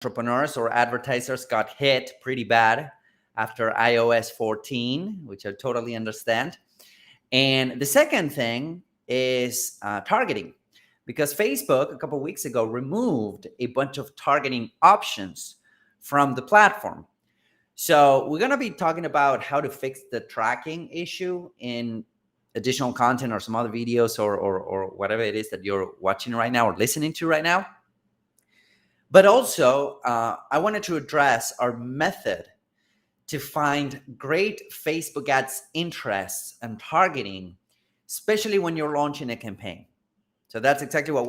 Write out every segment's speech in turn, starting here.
entrepreneurs or advertisers got hit pretty bad after iOS 14, which I totally understand. And the second thing is targeting, because Facebook a couple of weeks ago removed a bunch of targeting options from the platform. So we're going to be talking about how to fix the tracking issue in additional content or some other videos or whatever it is that you're watching right now or listening to right now. But also, I wanted to address our method to find great Facebook ads interests and targeting, especially when you're launching a campaign. So that's exactly what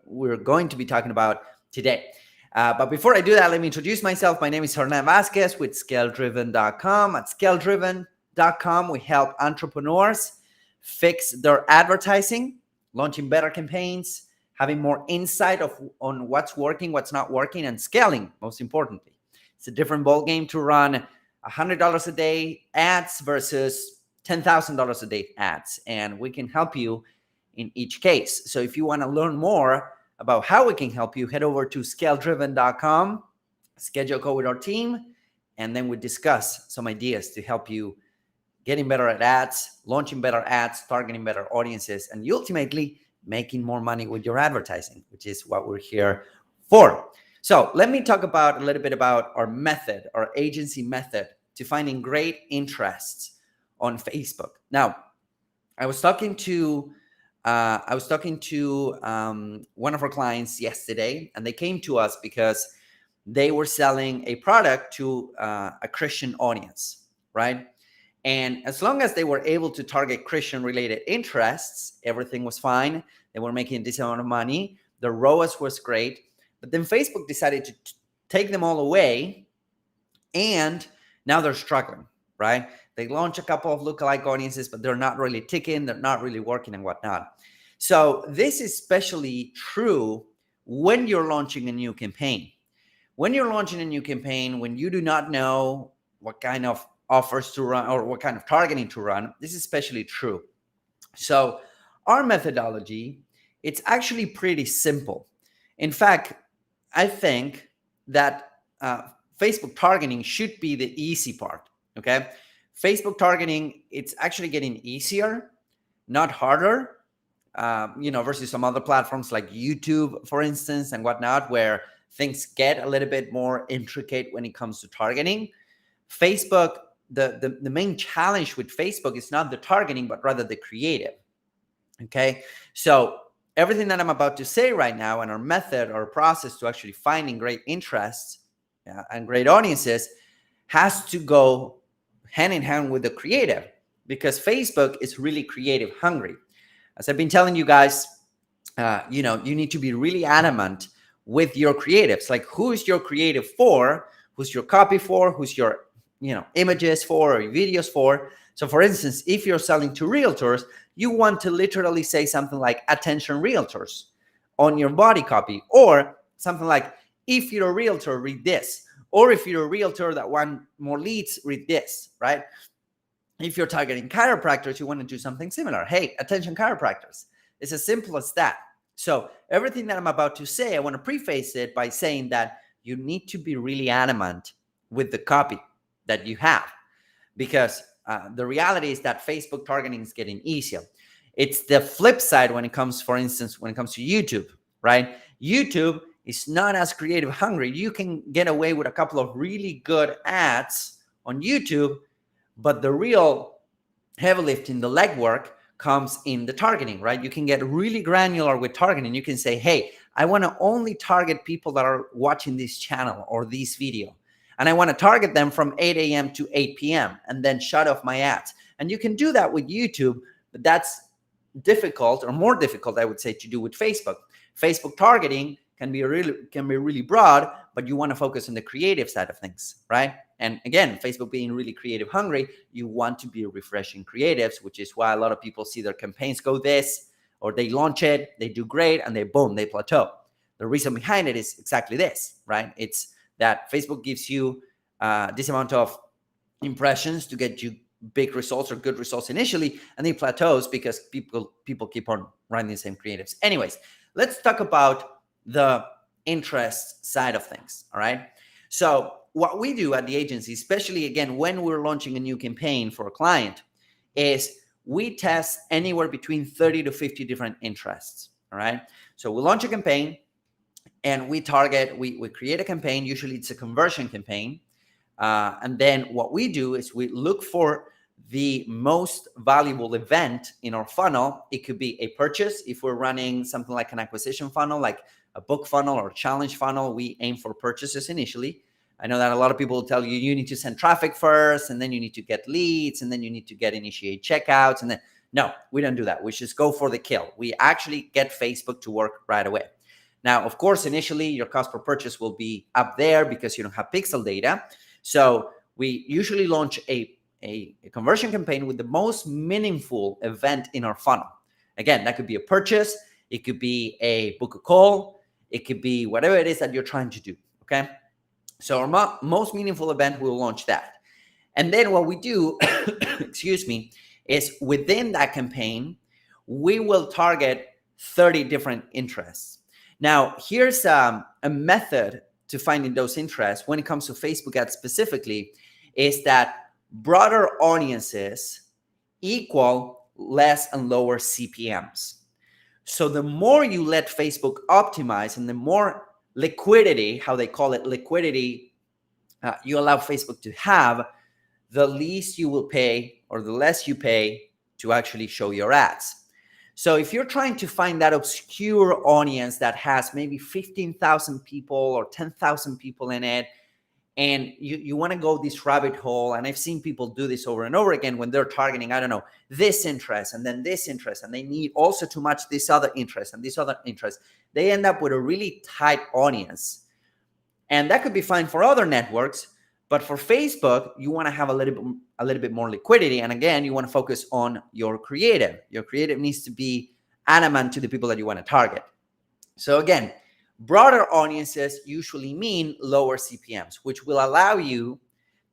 we're going to be talking about today. But before I do that, let me introduce myself. My name is Hernan Vasquez with ScaleDriven.com. At ScaleDriven.com, we help entrepreneurs fix their advertising, launching better campaigns, having more insight on what's working, what's not working, and scaling, most importantly. It's a different ballgame to run $100 a day ads versus $10,000 a day ads. And we can help you in each case. So if you want to learn more about how we can help you, head over to ScaleDriven.com, schedule a call with our team, and then we discuss some ideas to help you getting better at ads, launching better ads, targeting better audiences, and ultimately making more money with your advertising, which is what we're here for. So let me talk about a little bit about our method, our agency method to finding great interests on Facebook. Now, I was talking to one of our clients yesterday, and they came to us because they were selling a product to a Christian audience, right? And as long as they were able to target Christian-related interests, everything was fine. They were making a decent amount of money. The ROAS was great. But then Facebook decided to take them all away, and now they're struggling, right? They launch a couple of lookalike audiences, but they're not really ticking, they're not really working and whatnot. So this is especially true when you're launching a new campaign. When you're launching a new campaign, when you do not know what kind of offers to run or what kind of targeting to run, this is especially true. So our methodology, it's actually pretty simple. In fact, I think that Facebook targeting should be the easy part, okay? Facebook targeting, it's actually getting easier, not harder, versus some other platforms like YouTube, for instance, and whatnot, where things get a little bit more intricate when it comes to targeting. Facebook, the main challenge with Facebook is not the targeting, but rather the creative, okay? So everything that I'm about to say right now and our method or process to actually finding great interests and great audiences has to go hand in hand with the creative, because Facebook is really creative hungry. As I've been telling you guys, you need to be really adamant with your creatives. Like, who is your creative for? Who's your copy for? Who's your images for or videos for? So for instance, if you're selling to realtors, you want to literally say something like attention realtors on your body copy, or something like, if you're a realtor, read this. Or if you're a realtor that want more leads, read this, right? If you're targeting chiropractors, you want to do something similar. Hey, attention chiropractors. It's as simple as that. So everything that I'm about to say, I want to preface it by saying that you need to be really adamant with the copy that you have, because the reality is that Facebook targeting is getting easier. It's the flip side when it comes, for instance, when it comes to YouTube, right? YouTube is not as creative hungry. You can get away with a couple of really good ads on YouTube, but the real heavy lifting, the legwork, comes in the targeting, right? You can get really granular with targeting. You can say, hey, I want to only target people that are watching this channel or this video. And I want to target them from 8 a.m. to 8 p.m. and then shut off my ads. And you can do that with YouTube, but that's difficult, or more difficult, I would say, to do with Facebook. Facebook targeting can be really broad, but you want to focus on the creative side of things, right? And again, Facebook being really creative hungry, you want to be refreshing creatives, which is why a lot of people see their campaigns go this, or they launch it, they do great, and they plateau. The reason behind it is exactly this, right? It's that Facebook gives you this amount of impressions to get you big results or good results initially, and then plateaus because people keep on running the same creatives. Anyways, let's talk about the interest side of things. All right. So what we do at the agency, especially again when we're launching a new campaign for a client, is we test anywhere between 30 to 50 different interests. All right. So we launch a campaign and we create a campaign. Usually it's a conversion campaign. And then what we do is we look for the most valuable event in our funnel. It could be a purchase. If we're running something like an acquisition funnel, like a book funnel or challenge funnel, we aim for purchases initially. I know that a lot of people will tell you, you need to send traffic first, and then you need to get leads, and then you need to initiate checkouts. And then, no, we don't do that. We just go for the kill. We actually get Facebook to work right away. Now, of course, initially your cost per purchase will be up there because you don't have pixel data. So we usually launch a conversion campaign with the most meaningful event in our funnel. Again, that could be a purchase. It could be a book a call. It could be whatever it is that you're trying to do. Okay. So our most meaningful event, we'll launch that. And then what we do, excuse me, is within that campaign, we will target 30 different interests. Now, here's a method to finding those interests when it comes to Facebook ads specifically, is that broader audiences equal less and lower CPMs. So the more you let Facebook optimize and the more liquidity, how they call it liquidity, you allow Facebook to have, the least you will pay or the less you pay to actually show your ads. So if you're trying to find that obscure audience that has maybe 15,000 people or 10,000 people in it, and you want to go this rabbit hole, and I've seen people do this over and over again when they're targeting, I don't know, this interest and then this interest, and they need also to match this other interest and this other interest, they end up with a really tight audience. And that could be fine for other networks, but for Facebook, you want to have a little bit more liquidity. And again, you want to focus on your creative. Your creative needs to be adamant to the people that you want to target. So again, broader audiences usually mean lower CPMs, which will allow you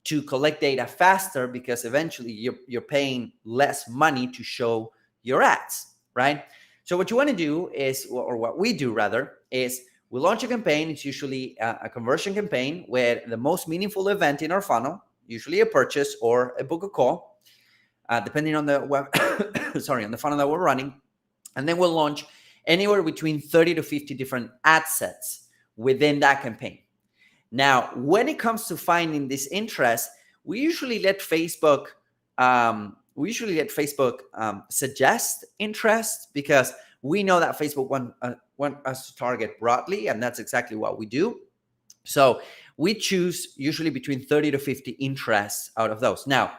to collect data faster because eventually you're paying less money to show your ads, right? So what you want to do is, or what we do rather, is we launch a campaign. It's usually a conversion campaign where the most meaningful event in our funnel, usually a purchase or a book a call, depending on the on the funnel that we're running. And then we'll launch anywhere between 30 to 50 different ad sets within that campaign. Now, when it comes to finding this interest, we usually let Facebook suggest interest because we know that Facebook want us to target broadly, and that's exactly what we do. So we choose usually between 30 to 50 interests out of those. Now,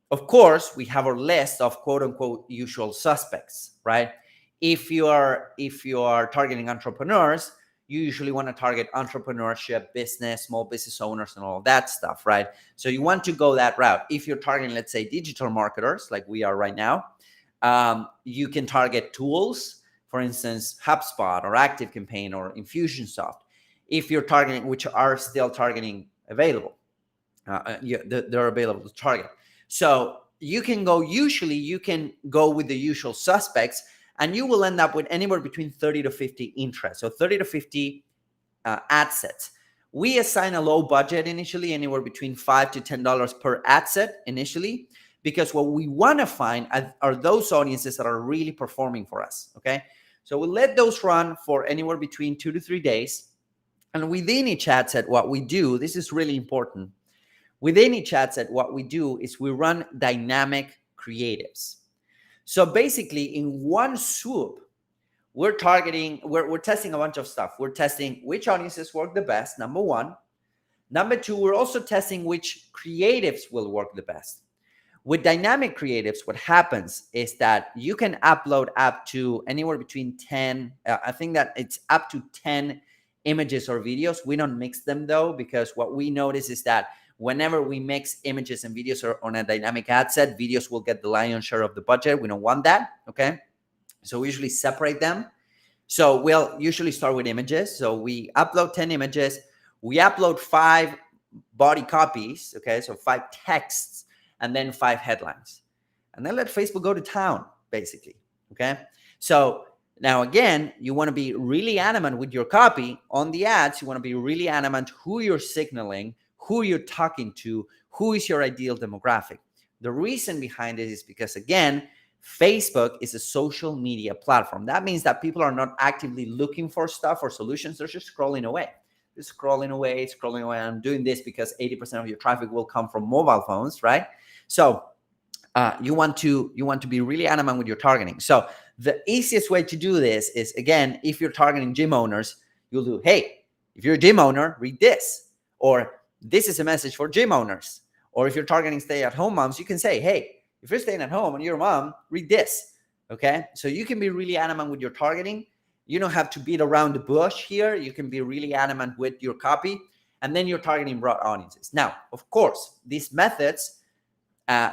of course, we have our list of quote unquote usual suspects, right? If you are targeting entrepreneurs, you usually want to target entrepreneurship, business, small business owners, and all of that stuff, right? So you want to go that route. If you're targeting, let's say, digital marketers, like we are right now, you can target tools, for instance, HubSpot or ActiveCampaign or Infusionsoft. If you're targeting, which are still targeting available, they're available to target. So you can go with the usual suspects, and you will end up with anywhere between 30 to 50 interests. So 30 to 50 ad sets. We assign a low budget initially, anywhere between $5 to $10 per ad set initially, because what we want to find are those audiences that are really performing for us, okay? So we'll let those run for anywhere between 2 to 3 days. And within each ad set, what we do, this is really important. Within each ad set, what we do is we run dynamic creatives. So basically, in one swoop, we're testing a bunch of stuff. We're testing which audiences work the best, number one. Number two, we're also testing which creatives will work the best. With dynamic creatives, what happens is that you can upload up to anywhere between 10, I think that it's up to 10 images or videos. We don't mix them though, because what we notice is that whenever we mix images and videos on a dynamic ad set, videos will get the lion's share of the budget. We don't want that, okay? So we usually separate them. So we'll usually start with images. So we upload 10 images. We upload 5 body copies, okay? So 5 texts and then 5 headlines. And then let Facebook go to town, basically, okay? So Now, again, you want to be really adamant with your copy on the ads. You want to be really adamant who you're signaling, who you're talking to, who is your ideal demographic. The reason behind it is because, again, Facebook is a social media platform. That means that people are not actively looking for stuff or solutions. They're just scrolling away. They're scrolling away, scrolling away. I'm doing this because 80% of your traffic will come from mobile phones, right? So you want to be really adamant with your targeting. So the easiest way to do this is, again, if you're targeting gym owners, you'll do, hey, if you're a gym owner, read this, or this is a message for gym owners. Or if you're targeting stay-at-home moms, you can say, hey, if you're staying at home and you're a mom, read this. Okay, so you can be really adamant with your targeting. You don't have to beat around the bush here. You can be really adamant with your copy, and then you're targeting broad audiences. Now, of course, these methods,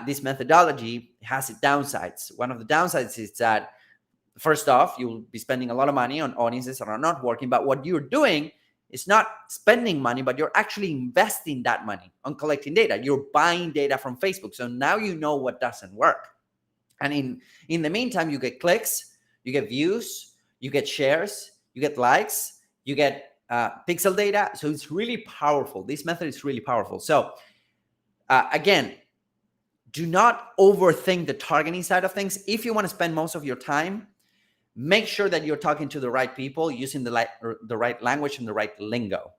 this methodology has its downsides. One of the downsides is that, first off, you'll be spending a lot of money on audiences that are not working, but what you're doing is not spending money, but you're actually investing that money on collecting data. You're buying data from Facebook. So now you know what doesn't work. And in the meantime, you get clicks, you get views, you get shares, you get likes, you get pixel data. So it's really powerful. This method is really powerful. So again, do not overthink the targeting side of things. If you want to spend most of your time, make sure that you're talking to the right people, using the right language and the right lingo,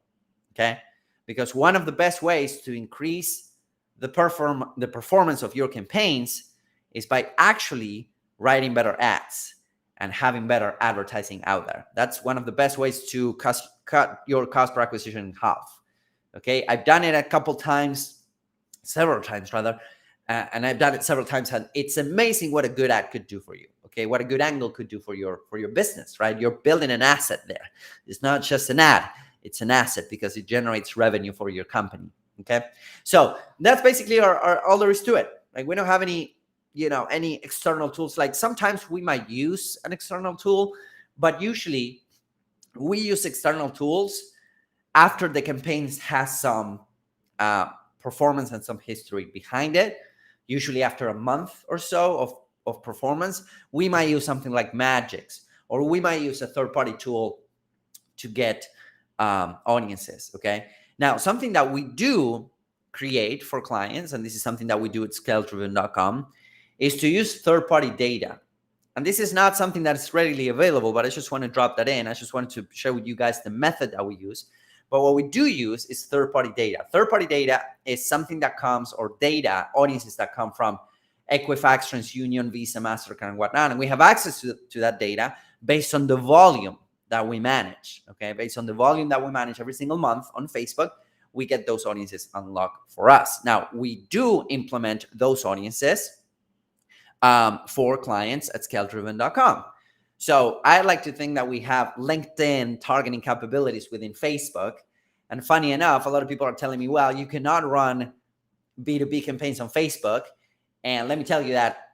okay? Because one of the best ways to increase the performance of your campaigns is by actually writing better ads and having better advertising out there. That's one of the best ways to cut your cost per acquisition in half, okay? I've done it several times rather, and I've done it several times, and it's amazing what a good ad could do for you. Okay, what a good angle could do for your business, right? You're building an asset there. It's not just an ad; it's an asset because it generates revenue for your company. Okay, so that's basically all there is to it. Like, we don't have any external tools. Like, sometimes we might use an external tool, but usually we use external tools after the campaigns has some performance and some history behind it. Usually after a month or so of performance, we might use something like Magix, or we might use a third-party tool to get audiences. Okay. Now, something that we do create for clients, and this is something that we do at scale-driven.com, is to use third-party data. And this is not something that is readily available, but I just want to drop that in. I just wanted to share with you guys the method that we use. But what we do use is third-party data. Third-party data is something that comes, or data, audiences that come from Equifax, TransUnion, Visa, MasterCard, and whatnot. And we have access to that data based on the volume that we manage, okay? Based on the volume that we manage every single month on Facebook, we get those audiences unlocked for us. Now, we do implement those audiences for clients at scale-driven.com. So I like to think that we have LinkedIn targeting capabilities within Facebook. And funny enough, a lot of people are telling me, well, you cannot run B2B campaigns on Facebook. And let me tell you that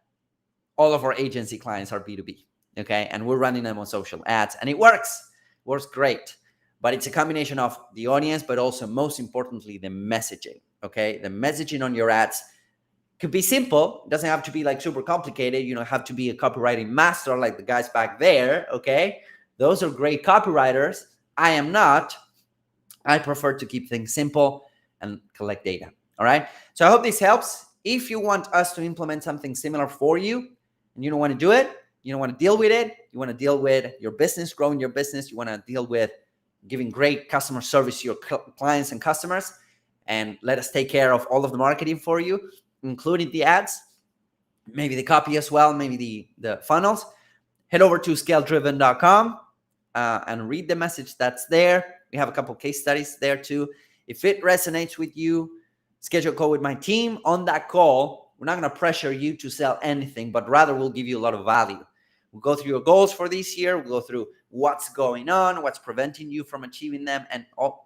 all of our agency clients are B2B, okay? And we're running them on social ads, and it works great. But it's a combination of the audience, but also, most importantly, the messaging, okay? The messaging on your ads could be simple. It doesn't have to be like super complicated. You don't have to be a copywriting master like the guys back there, okay? Those are great copywriters. I am not. I prefer to keep things simple and collect data, all right? So I hope this helps. If you want us to implement something similar for you and you don't want to do it, you don't want to deal with it, you want to deal with your business, growing your business, you want to deal with giving great customer service to your clients and customers, and let us take care of all of the marketing for you, including the ads, maybe the copy as well, maybe the funnels, head over to scale-driven.com and read the message that's there. We have a couple case studies there too. If it resonates with you, schedule a call with my team. On that call, we're not going to pressure you to sell anything, but rather we'll give you a lot of value. We'll go through your goals for this year. We'll go through what's going on, what's preventing you from achieving them, and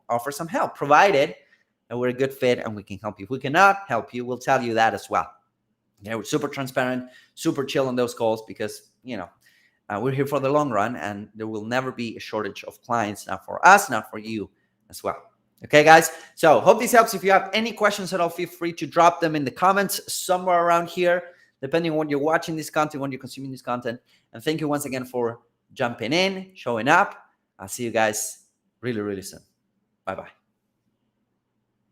offer some help, provided that we're a good fit and we can help you. If we cannot help you, we'll tell you that as well. Yeah, we're super transparent, super chill on those calls, because, we're here for the long run, and there will never be a shortage of clients, not for us, not for you as well. Okay, guys? So hope this helps. If you have any questions at all, feel free to drop them in the comments somewhere around here, depending on when you're watching this content, when you're consuming this content. And thank you once again for jumping in, showing up. I'll see you guys really, really soon. Bye-bye.